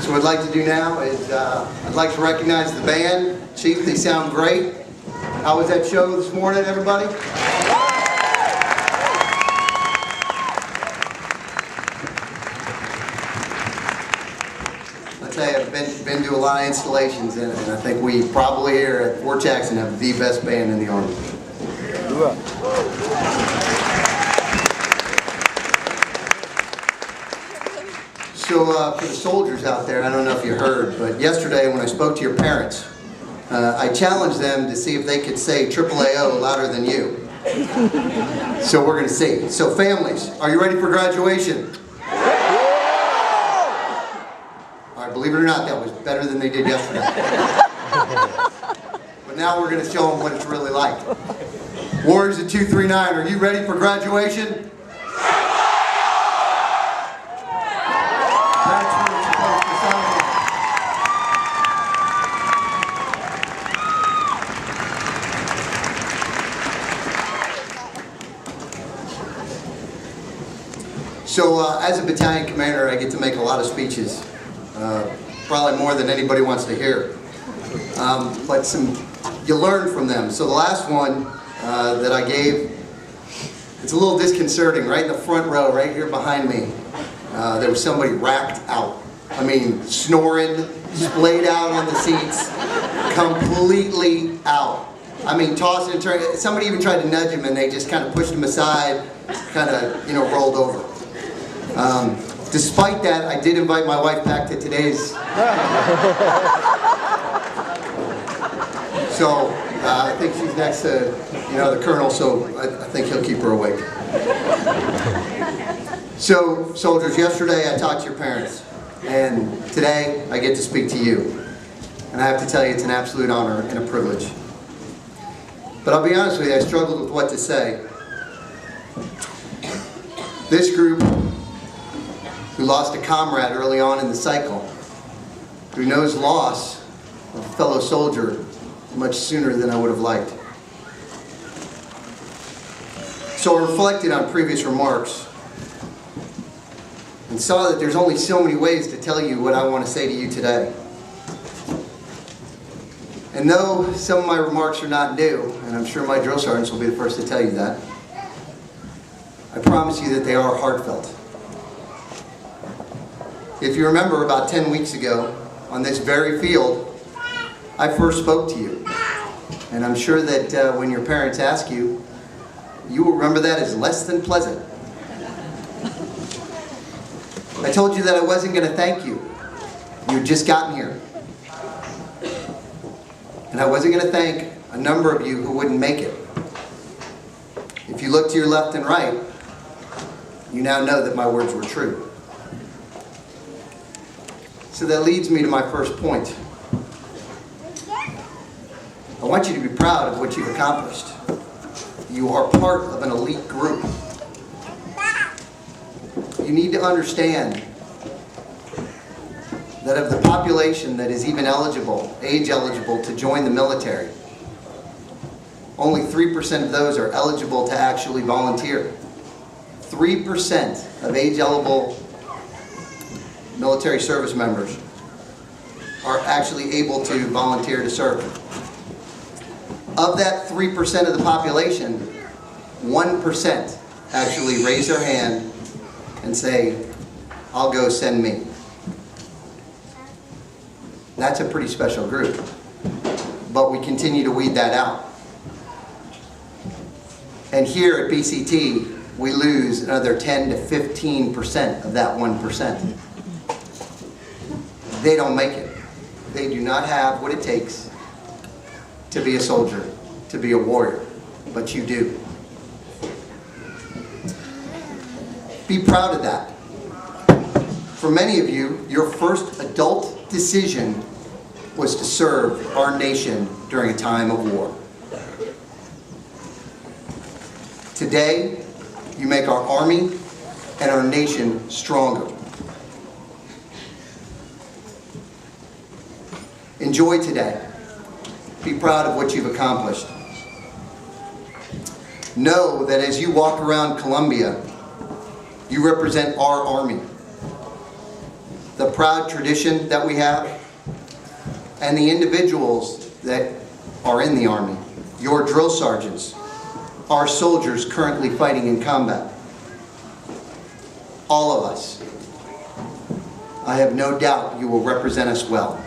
So what I'd like to do now is I'd like to recognize the band. Chief, they sound great. How was that show this morning, everybody? I'll tell you, I've been to a lot of installations, and I think we probably here at Fort Jackson have the best band in the Army. So for the soldiers out there, I don't know if you heard, but yesterday when I spoke to your parents, I challenged them to see if they could say AAAO louder than you. So we're going to see. So families, are you ready for graduation? All right, believe it or not, that was better than they did yesterday. But now we're going to show them what it's really like. Warriors at 239, are you ready for graduation? So as a battalion commander, I get to make a lot of speeches, probably more than anybody wants to hear. But you learn from them. So the last one that I gave, it's a little disconcerting. Right in the front row, right here behind me, there was somebody racked out. I mean, snoring, splayed out on the seats, completely out. I mean, tossing and turning. Somebody even tried to nudge him, and they just kind of pushed him aside, kind of, rolled over. Despite that, I did invite my wife back to today's. So I think she's next to, the colonel, so I think he'll keep her awake. So, soldiers, yesterday I talked to your parents, and today I get to speak to you. And I have to tell you, it's an absolute honor and a privilege. But I'll be honest with you, I struggled with what to say. This group, who lost a comrade early on in the cycle, who knows loss of a fellow soldier much sooner than I would have liked. So I reflected on previous remarks and saw that there's only so many ways to tell you what I want to say to you today. And though some of my remarks are not new, and I'm sure my drill sergeants will be the first to tell you that, I promise you that they are heartfelt. If you remember, about 10 weeks ago, on this very field, I first spoke to you. And I'm sure that when your parents ask you, you will remember that as less than pleasant. I told you that I wasn't going to thank you. You had just gotten here. And I wasn't going to thank a number of you who wouldn't make it. If you look to your left and right, you now know that my words were true. So that leads me to my first point. I want you to be proud of what you've accomplished. You are part of an elite group. You need to understand that of the population that is even eligible, age eligible to join the military, only 3% of those are eligible to actually volunteer. 3% of age eligible military service members are actually able to volunteer to serve. Of that 3% of the population, 1% actually raise their hand and say, I'll go, send me. That's a pretty special group. But we continue to weed that out. And here at BCT, we lose another 10 to 15% of that 1%. They don't make it. They do not have what it takes to be a soldier, to be a warrior, but you do. Be proud of that. For many of you, your first adult decision was to serve our nation during a time of war. Today, you make our Army and our nation stronger. Enjoy today. Be proud of what you've accomplished. Know that as you walk around Columbia, you represent our Army. the proud tradition that we have, and the individuals that are in the Army, your drill sergeants, our soldiers currently fighting in combat. All of us. I have no doubt you will represent us well.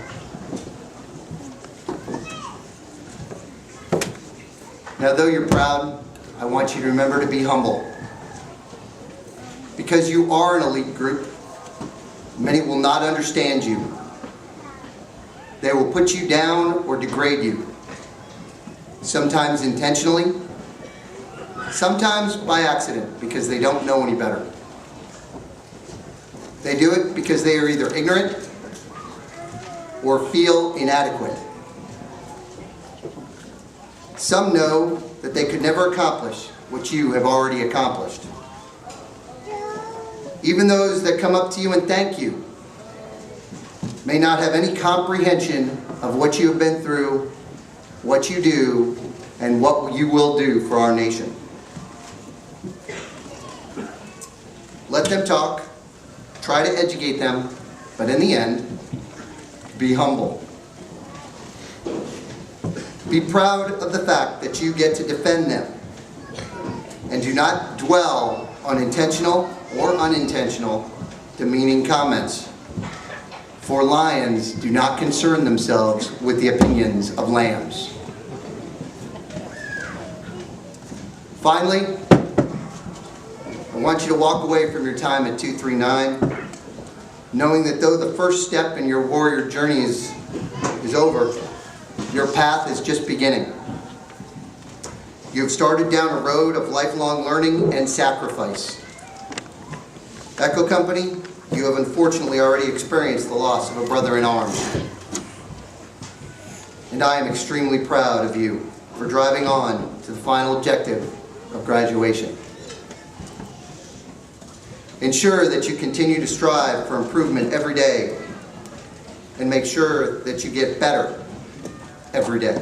Now, though you're proud, I want you to remember to be humble. Because you are an elite group, many will not understand you. They will put you down or degrade you. Sometimes intentionally, sometimes by accident, because they don't know any better. They do it because they are either ignorant or feel inadequate. Some know that they could never accomplish what you have already accomplished. Even those that come up to you and thank you may not have any comprehension of what you have been through, what you do, and what you will do for our nation. Let them talk, try to educate them, but in the end, be humble. Be proud of the fact that you get to defend them, and do not dwell on intentional or unintentional demeaning comments. For lions do not concern themselves with the opinions of lambs. Finally, I want you to walk away from your time at 239 knowing that though the first step in your warrior journey is over, your path is just beginning. You have started down a road of lifelong learning and sacrifice. Echo Company, you have unfortunately already experienced the loss of a brother in arms. And I am extremely proud of you for driving on to the final objective of graduation. Ensure that you continue to strive for improvement every day and make sure that you get better every day.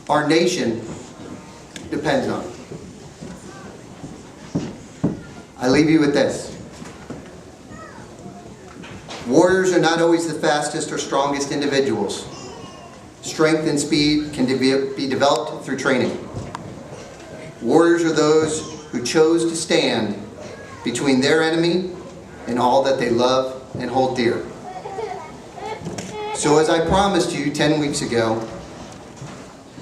Our nation depends on it. I leave you with this. Warriors are not always the fastest or strongest individuals. Strength and speed can be developed through training. Warriors are those who chose to stand between their enemy and all that they love and hold dear. So as I promised you 10 weeks ago,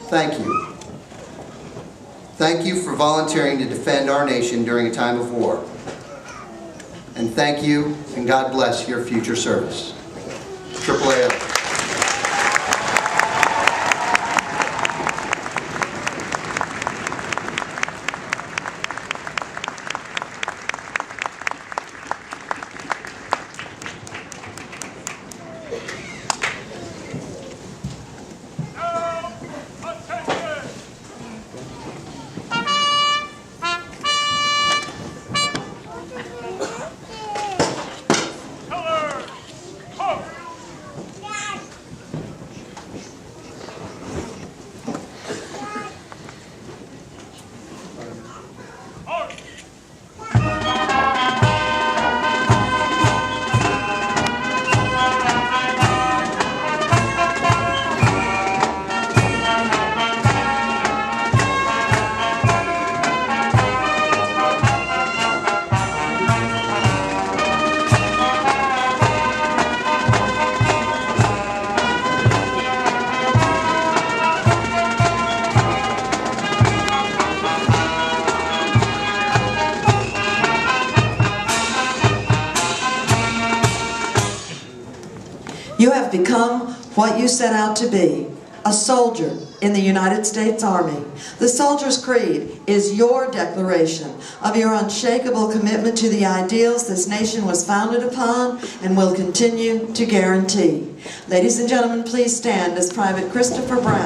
thank you. Thank you for volunteering to defend our nation during a time of war. And thank you, and God bless your future service. AAA. You have become what you set out to be, a soldier in the United States Army. The Soldier's Creed is your declaration of your unshakable commitment to the ideals this nation was founded upon and will continue to guarantee. Ladies and gentlemen, please stand as Private Christopher Brown